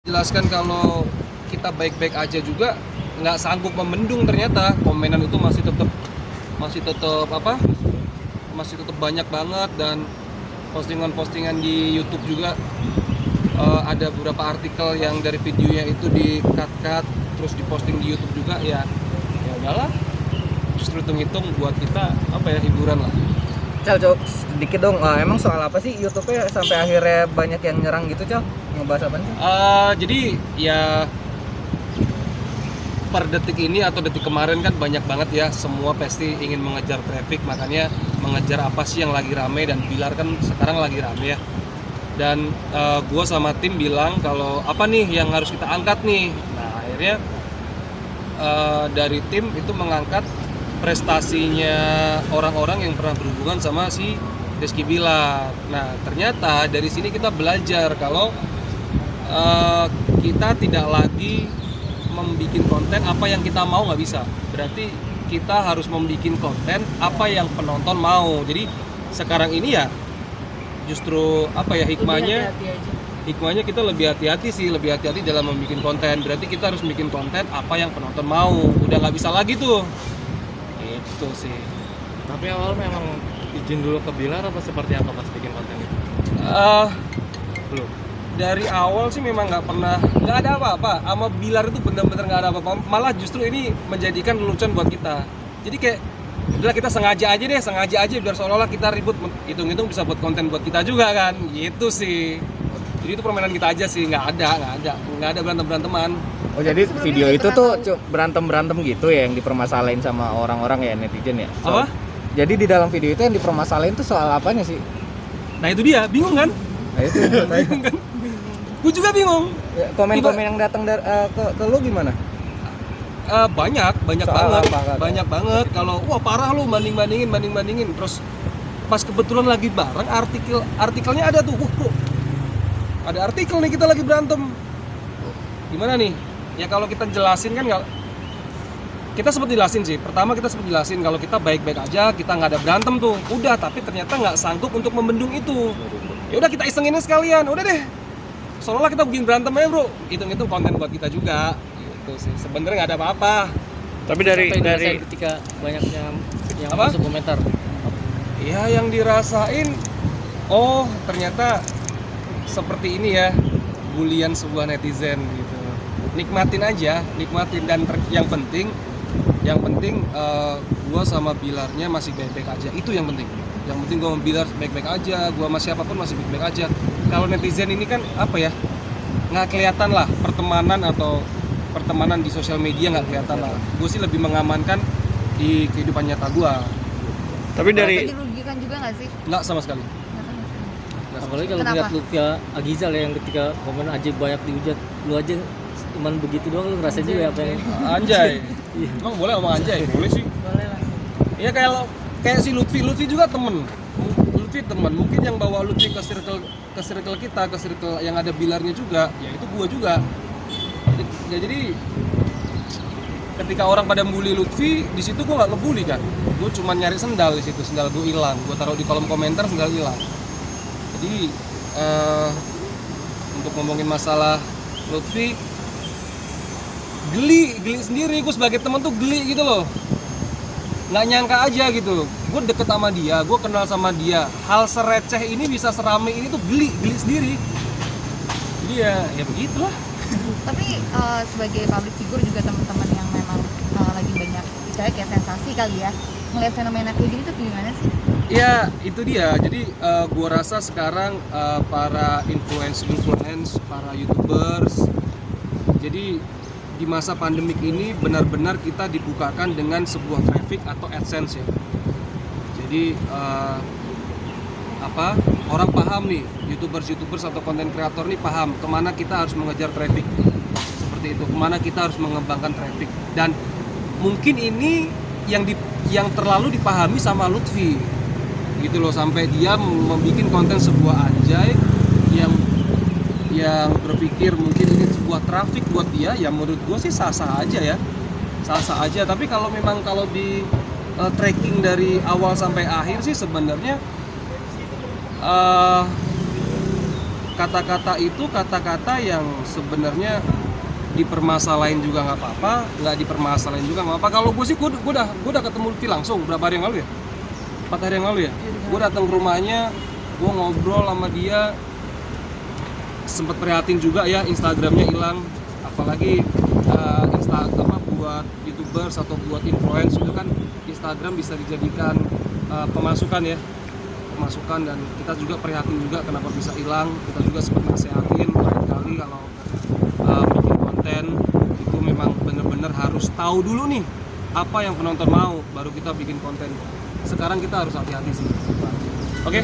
Jelaskan kalau kita baik-baik aja juga nggak sanggup membendung, ternyata komenan itu masih tetap banyak banget, dan postingan-postingan di YouTube juga ada beberapa artikel yang dari videonya itu di-cut terus diposting di YouTube juga, ya udahlah, justru hitung buat kita hiburan lah. Cok, sedikit dong, emang soal apa sih YouTube-nya sampai akhirnya banyak yang nyerang gitu, Cok? Ngebahas apa nih? Jadi ya per detik ini atau detik kemarin kan banyak banget ya, semua pasti ingin mengejar traffic, makanya mengejar apa sih yang lagi rame, dan Bilar kan sekarang lagi rame ya. Dan gue sama tim bilang kalau apa nih yang harus kita angkat nih. Nah akhirnya dari tim itu mengangkat prestasinya orang-orang yang pernah berhubungan sama si Rizky Bilar. Nah ternyata dari sini kita belajar kalau kita tidak lagi membuat konten apa yang kita mau, nggak bisa. Berarti kita harus membuat konten apa yang penonton mau. Jadi sekarang ini ya justru hikmahnya kita lebih hati-hati dalam membuat konten. Berarti kita harus bikin konten apa yang penonton mau, udah nggak bisa lagi tuh. Itu sih. Tapi awal memang izin dulu ke Bilar apa seperti apa pas bikin konten itu? Belum. Dari awal sih memang nggak ada apa-apa sama Bilar, itu benar-benar nggak ada apa-apa. Malah justru ini menjadikan lelucon buat kita. Jadi kayak udah kita sengaja aja biar seolah-olah kita ribut, hitung-hitung bisa buat konten buat kita juga kan, gitu sih. Jadi itu permainan kita aja sih, nggak ada berantem-beranteman. Oh jadi video itu tuh berantem gitu ya, yang dipermasalahin sama orang-orang ya, netizen ya? Apa? Jadi di dalam video itu yang dipermasalahin tuh soal apanya sih? Nah itu dia, bingung kan? Nah itu Bingung kan? Gue juga bingung. Ya, komen-komen yang datang ke lu gimana? Banyak Soal banget, banyak banget. Kalau wah parah lu bandingin, terus pas kebetulan lagi bareng artikelnya ada tuh, kok ada artikel nih kita lagi berantem. Gimana nih? Ya kalau kita jelasin kan kita sempat jelasin sih. Pertama kita sempat jelasin kalau kita baik-baik aja, kita nggak ada berantem tuh. Udah, tapi ternyata nggak sanggup untuk membendung itu. Ya udah kita isengin sekalian. Udah deh. Seolah kita bikin berantem aja, bro. Hitung-hitung konten buat kita juga. Gitu sih. Sebenarnya nggak ada apa-apa. Tapi dari ketika banyaknya yang Apa? masuk komentar. Iya, yang dirasain, oh ternyata seperti ini ya, bulian sebuah netizen gitu. Nikmatin dan yang penting gue sama Bilarnya masih baik-baik aja, itu yang penting gue sama Bilar baik-baik aja, gue sama siapapun masih baik-baik aja. Kalau netizen ini kan nggak kelihatan lah pertemanan di sosial media, nggak kelihatan lah. Gue sih lebih mengamankan di kehidupan nyata gue. Tapi dari dirugikan juga nggak sih? Nggak sama sekali. Apalagi kalau Kenapa? lihat Lutfi Agizal ya, yang ketika komen aja banyak dihujat, lu aja cuman begitu doang, lu ngerasain juga apa yang Anjay. Emang boleh ngomong anjay? Boleh sih. Boleh lah. Iya kayak si Lutfi juga temen. Mungkin yang bawa Lutfi ke circle kita, ke circle yang ada Bilarnya juga, ya itu gua juga. Jadi ketika orang pada bully Lutfi, di situ gua nggak ngebully kan. Gua cuma nyari sendal di situ, sendal gua hilang. Gua taruh di kolom komentar, sendal hilang. Jadi untuk ngomongin masalah Lutfi, geli sendiri. Gue sebagai teman tuh geli gitu loh, nggak nyangka aja gitu. Gue deket sama dia, gue kenal sama dia, hal sereceh ini bisa serame ini tuh geli sendiri. Jadi ya begitulah. Tapi sebagai public figure juga teman-teman yang memang lagi banyak istilahnya kayak sensasi kali ya, melihat fenomena kayak gini tuh gimana sih? Ya itu dia. Jadi gue rasa sekarang para influence, para YouTubers, jadi di masa pandemik ini benar-benar kita dibukakan dengan sebuah traffic atau AdSense ya. Jadi orang paham nih, YouTubers atau content creator nih paham kemana kita harus mengejar traffic, seperti itu, kemana kita harus mengembangkan traffic. Dan mungkin ini yang terlalu dipahami sama Lutfi gitu loh, sampai dia membuat konten sebuah anjay yang berpikir mungkin ini sebuah traffic buat dia. Ya menurut gue sih sah-sah aja. Tapi kalau tracking dari awal sampai akhir sih sebenarnya kata-kata itu kata-kata yang sebenarnya dipermasalahin juga nggak apa-apa, nggak dipermasalahin juga nggak apa-apa. Kalau gue sih gue udah ketemu Lutfi langsung berapa hari yang lalu ya, 4 hari yang lalu ya. Gue datang ke rumahnya, gue ngobrol sama dia, sempet prihatin juga ya Instagramnya hilang, apalagi buat YouTubers atau buat influencer itu kan Instagram bisa dijadikan pemasukan ya, pemasukan, dan kita juga prihatin juga kenapa bisa hilang. Kita juga sempat nasehatin lain kali kalau bikin konten itu memang bener-bener harus tahu dulu nih apa yang penonton mau baru kita bikin konten. Sekarang kita harus hati-hati sih. Oke?